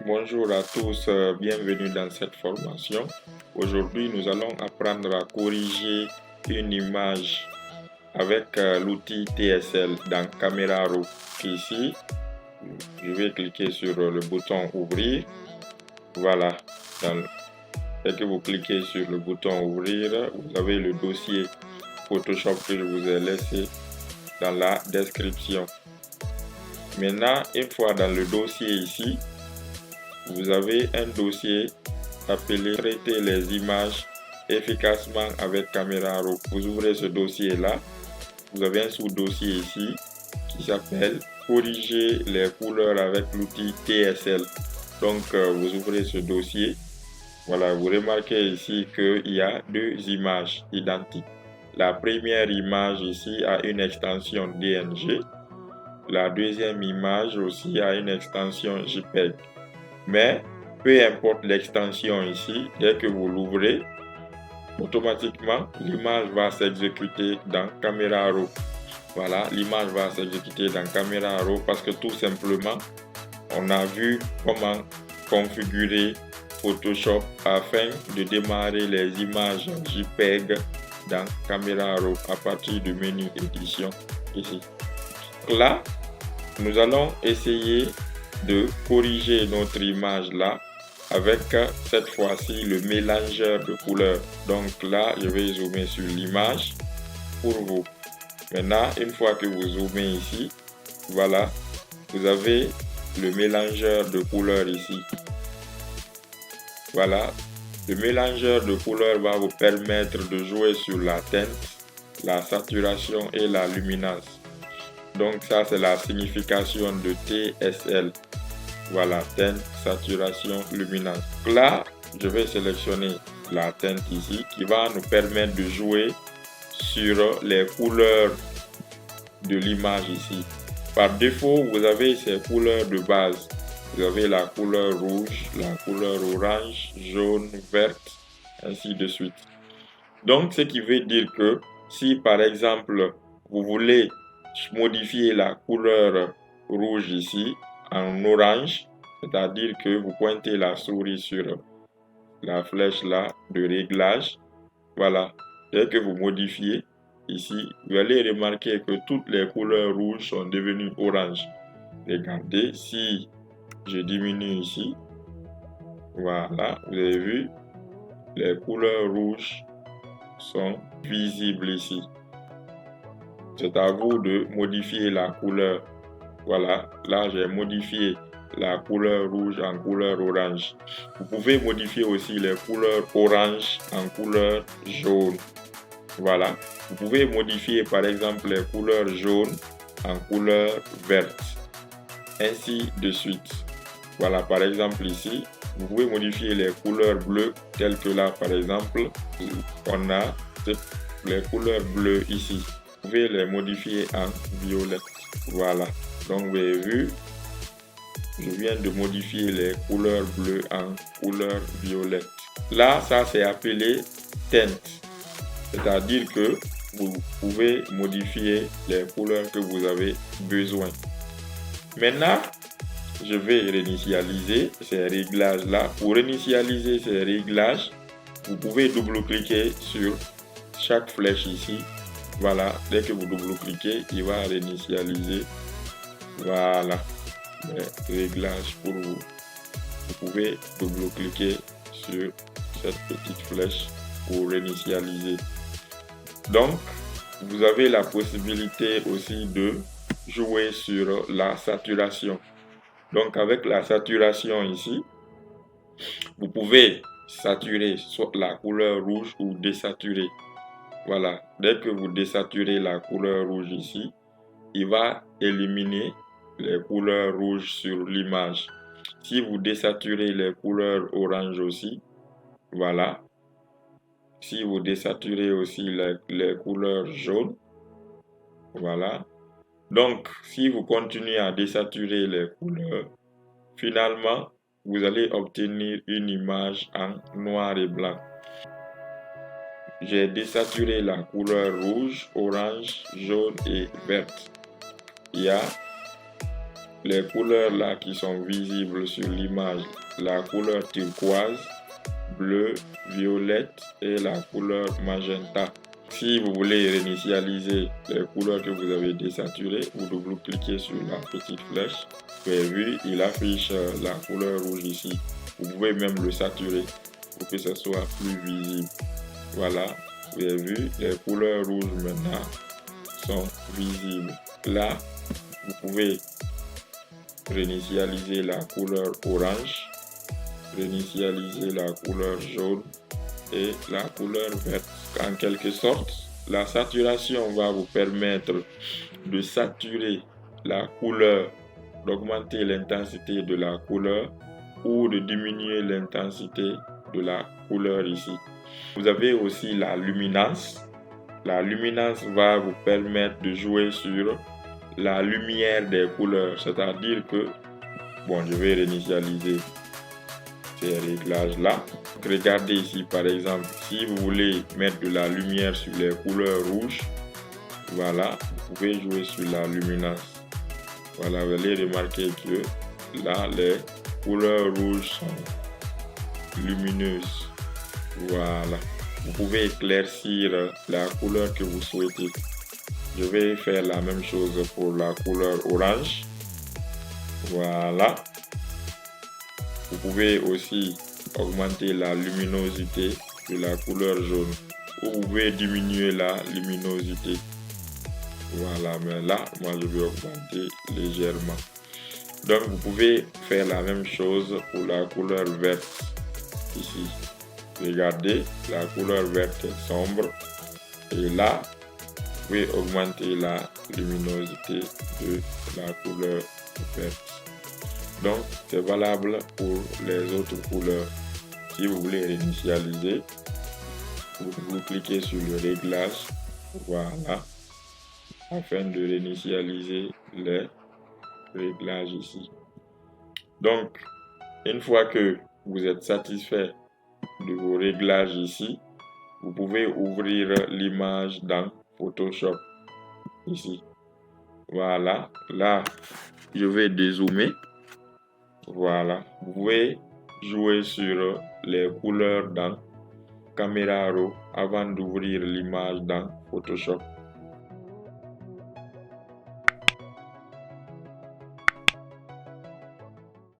Bonjour à tous, bienvenue dans cette formation. Aujourd'hui, nous allons apprendre à corriger une image avec l'outil TSL dans Camera Raw. Ici, je vais cliquer sur le bouton Ouvrir. Voilà, dès que vous cliquez sur le bouton Ouvrir, vous avez le dossier Photoshop que je vous ai laissé dans la description. Maintenant, une fois dans le dossier ici, vous avez un dossier appelé Traiter les images efficacement avec Camera Raw. Vous ouvrez ce dossier-là. Vous avez un sous-dossier ici qui s'appelle Corriger les couleurs avec l'outil TSL. Donc, vous ouvrez ce dossier. Voilà, vous remarquez ici qu'il y a deux images identiques. La première image ici a une extension DNG. La deuxième image aussi a une extension JPEG. Mais peu importe l'extension ici, dès que vous l'ouvrez, automatiquement l'image va s'exécuter dans Camera Raw. Voilà, l'image va s'exécuter dans Camera Raw parce que tout simplement, on a vu comment configurer Photoshop afin de démarrer les images JPEG dans Camera Raw à partir du menu édition ici. Là, nous allons essayer de corriger notre image là avec cette fois-ci le mélangeur de couleurs. Donc là, je vais zoomer sur l'image pour vous. Maintenant, une fois que vous zoomez ici, voilà, vous avez le mélangeur de couleurs ici. Voilà, le mélangeur de couleurs va vous permettre de jouer sur la teinte, la saturation et la luminance. Donc ça, c'est la signification de TSL. Voilà, teinte, saturation, luminance. Là, je vais sélectionner la teinte ici qui va nous permettre de jouer sur les couleurs de l'image ici. Par défaut, vous avez ces couleurs de base. Vous avez la couleur rouge, la couleur orange, jaune, verte, ainsi de suite. Donc, ce qui veut dire que si par exemple, vous voulez modifier la couleur rouge ici en orange, c'est-à-dire que vous pointez la souris sur la flèche là de réglage. Voilà, dès que vous modifiez ici, vous allez remarquer que toutes les couleurs rouges sont devenues orange. Regardez, si je diminue ici, voilà, vous avez vu, les couleurs rouges sont visibles ici. C'est à vous de modifier la couleur. Voilà, là j'ai modifié la couleur rouge en couleur orange. Vous pouvez modifier aussi les couleurs orange en couleur jaune. Voilà, vous pouvez modifier par exemple les couleurs jaunes en couleur verte. Ainsi de suite. Voilà, par exemple ici, vous pouvez modifier les couleurs bleues, telles que là par exemple, on a les couleurs bleues ici. Vous pouvez les modifier en violet. Voilà, donc vous avez vu, je viens de modifier les couleurs bleues en couleur violette. Là, ça c'est appelé teinte. C'est-à-dire que vous pouvez modifier les couleurs que vous avez besoin. Maintenant, je vais réinitialiser ces réglages-là. Pour réinitialiser ces réglages, vous pouvez double-cliquer sur chaque flèche ici. Voilà, dès que vous double-cliquez, il va réinitialiser. Voilà, les réglages pour vous. Vous pouvez double-cliquer sur cette petite flèche pour réinitialiser. Donc, vous avez la possibilité aussi de jouer sur la saturation. Donc, avec la saturation ici, vous pouvez saturer soit la couleur rouge ou désaturer. Voilà, dès que vous désaturez la couleur rouge ici, il va éliminer les couleurs rouges sur l'image. Si vous désaturez les couleurs orange aussi, voilà. Si vous désaturez aussi les couleurs jaunes, voilà. Donc, si vous continuez à désaturer les couleurs, finalement, vous allez obtenir une image en noir et blanc. J'ai désaturé la couleur rouge, orange, jaune et verte. Il y a les couleurs là qui sont visibles sur l'image, la couleur turquoise, bleu, violette et la couleur magenta. Si vous voulez réinitialiser les couleurs que vous avez désaturées, vous double-cliquez sur la petite flèche. Vous avez vu, il affiche la couleur rouge ici. Vous pouvez même le saturer pour que ce soit plus visible. Voilà, vous avez vu, les couleurs rouges maintenant sont visibles. Là, vous pouvez réinitialiser la couleur orange, réinitialiser la couleur jaune et la couleur verte. En quelque sorte, la saturation va vous permettre de saturer la couleur, d'augmenter l'intensité de la couleur ou de diminuer l'intensité de la couleur ici. Vous avez aussi la luminance. La luminance va vous permettre de jouer sur la lumière des couleurs, c'est-à-dire que, bon, je vais réinitialiser ces réglages-là. Regardez ici, par exemple, si vous voulez mettre de la lumière sur les couleurs rouges, voilà, vous pouvez jouer sur la luminance. Voilà, vous allez remarquer que là, les couleurs rouges sont lumineuses. Voilà. Vous pouvez éclaircir la couleur que vous souhaitez. Je vais faire la même chose pour la couleur orange. Voilà. Vous pouvez aussi augmenter la luminosité de la couleur jaune. Ou vous pouvez diminuer la luminosité. Voilà, mais là, moi je vais augmenter légèrement. Donc vous pouvez faire la même chose pour la couleur verte. Ici. Regardez, la couleur verte est sombre. Et là, vous pouvez augmenter la luminosité de la couleur verte. Donc, c'est valable pour les autres couleurs. Si vous voulez réinitialiser, vous cliquez sur le réglage, voilà, afin de réinitialiser les réglages ici. Donc, une fois que vous êtes satisfait de vos réglages ici, vous pouvez ouvrir l'image dans Photoshop ici. Voilà, là, je vais dézoomer. Voilà, vous pouvez jouer sur les couleurs dans Camera Raw avant d'ouvrir l'image dans Photoshop.